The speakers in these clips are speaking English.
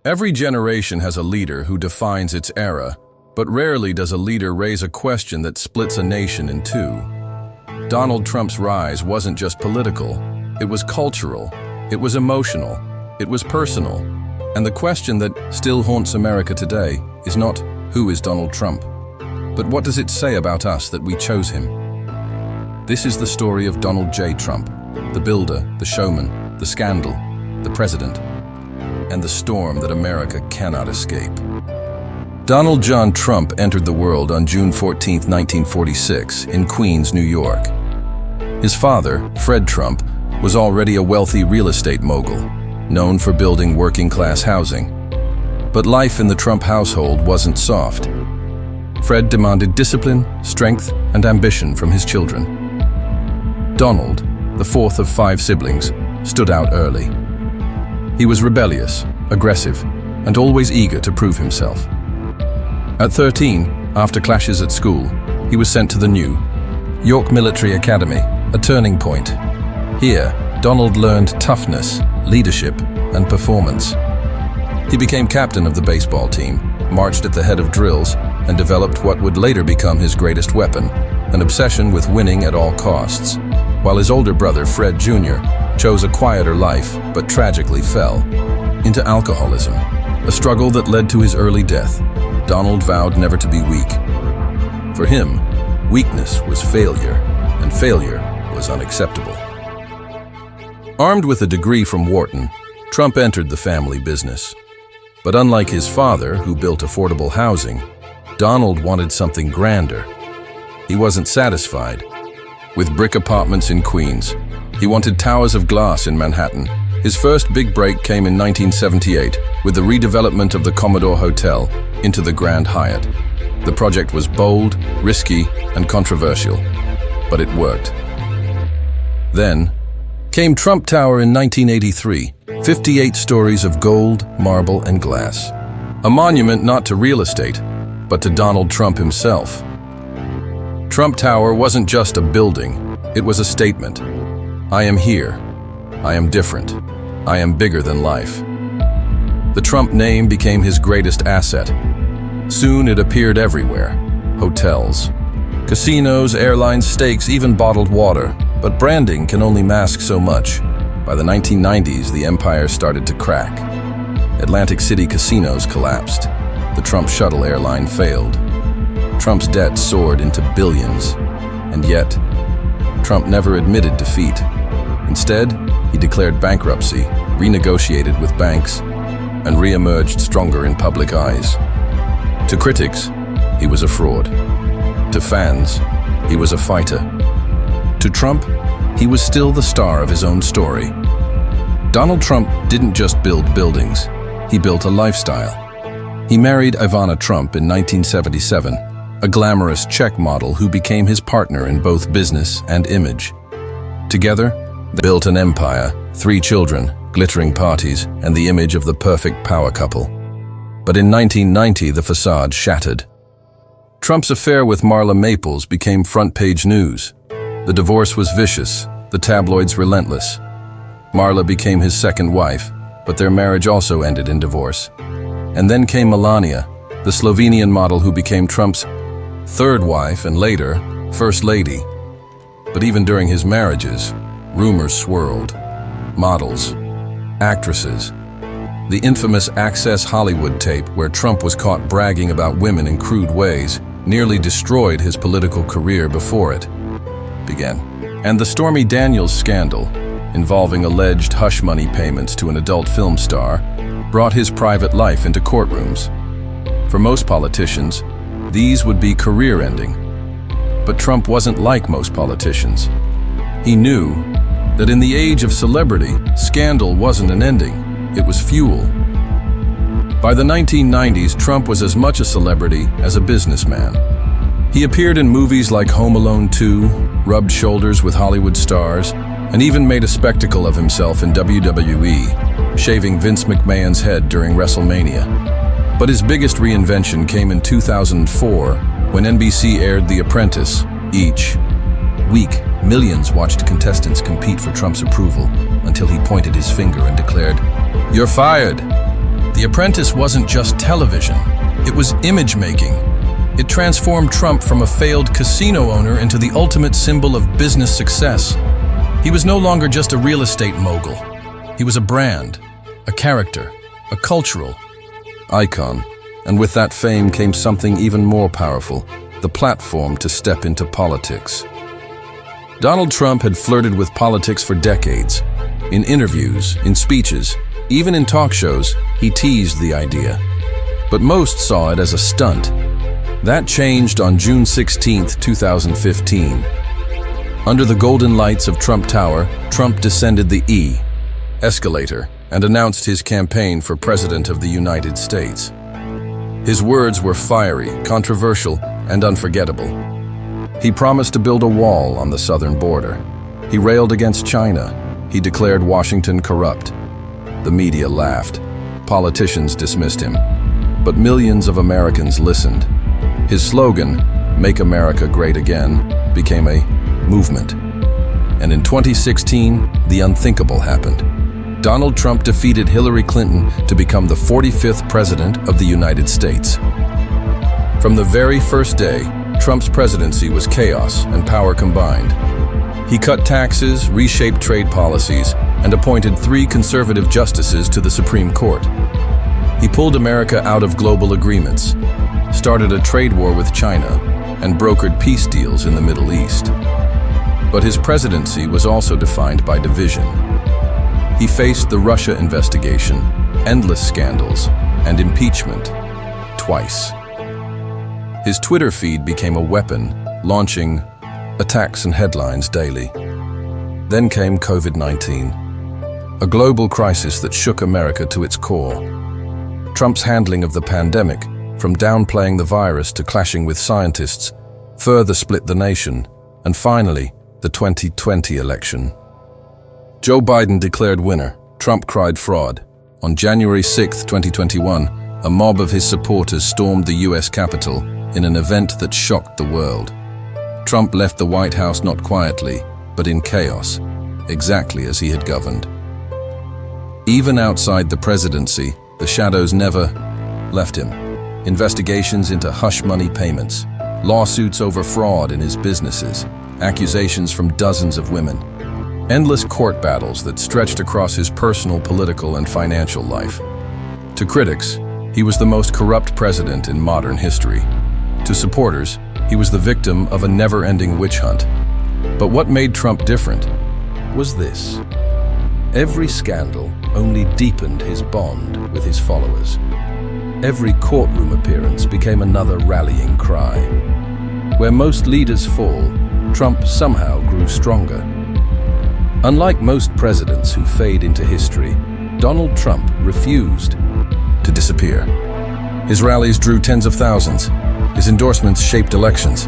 Every generation has a leader who defines its era, but rarely does a leader raise a question that splits a nation in two. Donald Trump's rise wasn't just political, it was cultural, it was emotional, it was personal. And the question that still haunts America today is not, who is Donald Trump? But what does it say about us that we chose him? This is the story of Donald J. Trump, the builder, the showman, the scandal, the president, and the storm that America cannot escape. Donald John Trump entered the world on June 14, 1946, in Queens, New York. His father, Fred Trump, was already a wealthy real estate mogul, known for building working-class housing. But life in the Trump household wasn't soft. Fred demanded discipline, strength, and ambition from his children. Donald, the fourth of 5 siblings, stood out early. He was rebellious, aggressive, and always eager to prove himself. At 13, after clashes at school, he was sent to the New York Military Academy, a turning point. Here, Donald learned toughness, leadership, and performance. He became captain of the baseball team, marched at the head of drills, and developed what would later become his greatest weapon, an obsession with winning at all costs. While his older brother, Fred Jr., chose a quieter life, but tragically fell into alcoholism, a struggle that led to his early death. Donald vowed never to be weak. For him, weakness was failure, and failure was unacceptable. Armed with a degree from Wharton, Trump entered the family business. But unlike his father, who built affordable housing, Donald wanted something grander. He wasn't satisfied with brick apartments in Queens. He wanted towers of glass in Manhattan. His first big break came in 1978 with the redevelopment of the Commodore Hotel into the Grand Hyatt. The project was bold, risky, and controversial, but it worked. Then came Trump Tower in 1983, 58 stories of gold, marble, and glass. A monument not to real estate, but to Donald Trump himself. Trump Tower wasn't just a building, it was a statement. I am here. I am different. I am bigger than life. The Trump name became his greatest asset. Soon it appeared everywhere. Hotels, casinos, airlines, steaks, even bottled water. But branding can only mask so much. By the 1990s, the empire started to crack. Atlantic City casinos collapsed. The Trump shuttle airline failed. Trump's debt soared into billions. And yet, Trump never admitted defeat. Instead, he declared bankruptcy, renegotiated with banks, and re-emerged stronger in public eyes. To critics, he was a fraud. To fans, he was a fighter. To Trump, he was still the star of his own story. Donald Trump didn't just build buildings, he built a lifestyle. He married Ivana Trump in 1977, a glamorous Czech model who became his partner in both business and image. Together, they built an empire, 3 children, glittering parties, and the image of the perfect power couple. But in 1990, the facade shattered. Trump's affair with Marla Maples became front-page news. The divorce was vicious, the tabloids relentless. Marla became his second wife, but their marriage also ended in divorce. And then came Melania, the Slovenian model who became Trump's third wife and later, First Lady. But even during his marriages, rumors swirled. Models, actresses. The infamous Access Hollywood tape, where Trump was caught bragging about women in crude ways, nearly destroyed his political career before it began. And the Stormy Daniels scandal, involving alleged hush money payments to an adult film star, brought his private life into courtrooms. For most politicians, these would be career-ending. But Trump wasn't like most politicians. He knew that in the age of celebrity, scandal wasn't an ending, it was fuel. By the 1990s, Trump was as much a celebrity as a businessman. He appeared in movies like Home Alone 2, rubbed shoulders with Hollywood stars, and even made a spectacle of himself in WWE, shaving Vince McMahon's head during WrestleMania. But his biggest reinvention came in 2004, when NBC aired The Apprentice. Each week, millions watched contestants compete for Trump's approval until he pointed his finger and declared, "You're fired." The Apprentice wasn't just television, it was image-making. It transformed Trump from a failed casino owner into the ultimate symbol of business success. He was no longer just a real estate mogul. He was a brand, a character, a cultural icon. And with that fame came something even more powerful, the platform to step into politics. Donald Trump had flirted with politics for decades. In interviews, in speeches, even in talk shows, he teased the idea. But most saw it as a stunt. That changed on June 16, 2015. Under the golden lights of Trump Tower, Trump descended the escalator and announced his campaign for President of the United States. His words were fiery, controversial, and unforgettable. He promised to build a wall on the southern border. He railed against China. He declared Washington corrupt. The media laughed. Politicians dismissed him. But millions of Americans listened. His slogan, "Make America Great Again," became a movement. And in 2016, the unthinkable happened. Donald Trump defeated Hillary Clinton to become the 45th President of the United States. From the very first day, Trump's presidency was chaos and power combined. He cut taxes, reshaped trade policies, and appointed 3 conservative justices to the Supreme Court. He pulled America out of global agreements, started a trade war with China, and brokered peace deals in the Middle East. But his presidency was also defined by division. He faced the Russia investigation, endless scandals, and impeachment, twice. His Twitter feed became a weapon, launching attacks and headlines daily. Then came COVID-19, a global crisis that shook America to its core. Trump's handling of the pandemic, from downplaying the virus to clashing with scientists, further split the nation, and finally, the 2020 election. Joe Biden declared winner. Trump cried fraud. On January 6, 2021, a mob of his supporters stormed the US Capitol in an event that shocked the world. Trump left the White House not quietly, but in chaos, exactly as he had governed. Even outside the presidency, the shadows never left him. Investigations into hush money payments, lawsuits over fraud in his businesses, accusations from dozens of women, endless court battles that stretched across his personal, political, and financial life. To critics, he was the most corrupt president in modern history. To supporters, he was the victim of a never-ending witch hunt. But what made Trump different was this. Every scandal only deepened his bond with his followers. Every courtroom appearance became another rallying cry. Where most leaders fall, Trump somehow grew stronger. Unlike most presidents who fade into history, Donald Trump refused to disappear. His rallies drew tens of thousands. His endorsements shaped elections.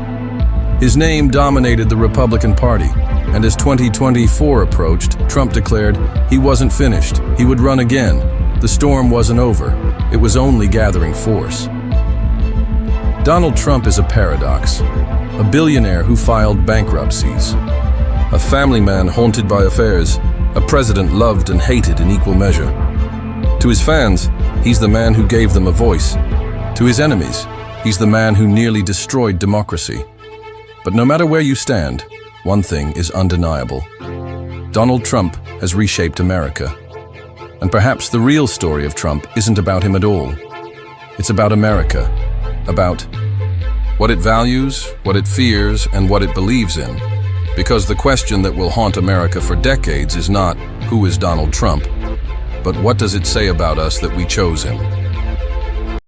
His name dominated the Republican Party, and as 2024 approached, Trump declared he wasn't finished. He would run again. The storm wasn't over. It was only gathering force. Donald Trump is a paradox, a billionaire who filed bankruptcies, a family man haunted by affairs, a president loved and hated in equal measure. To his fans, he's the man who gave them a voice. To his enemies, he's the man who nearly destroyed democracy. But no matter where you stand, one thing is undeniable. Donald Trump has reshaped America. And perhaps the real story of Trump isn't about him at all. It's about America, about what it values, what it fears, and what it believes in. Because the question that will haunt America for decades is not, who is Donald Trump, but what does it say about us that we chose him?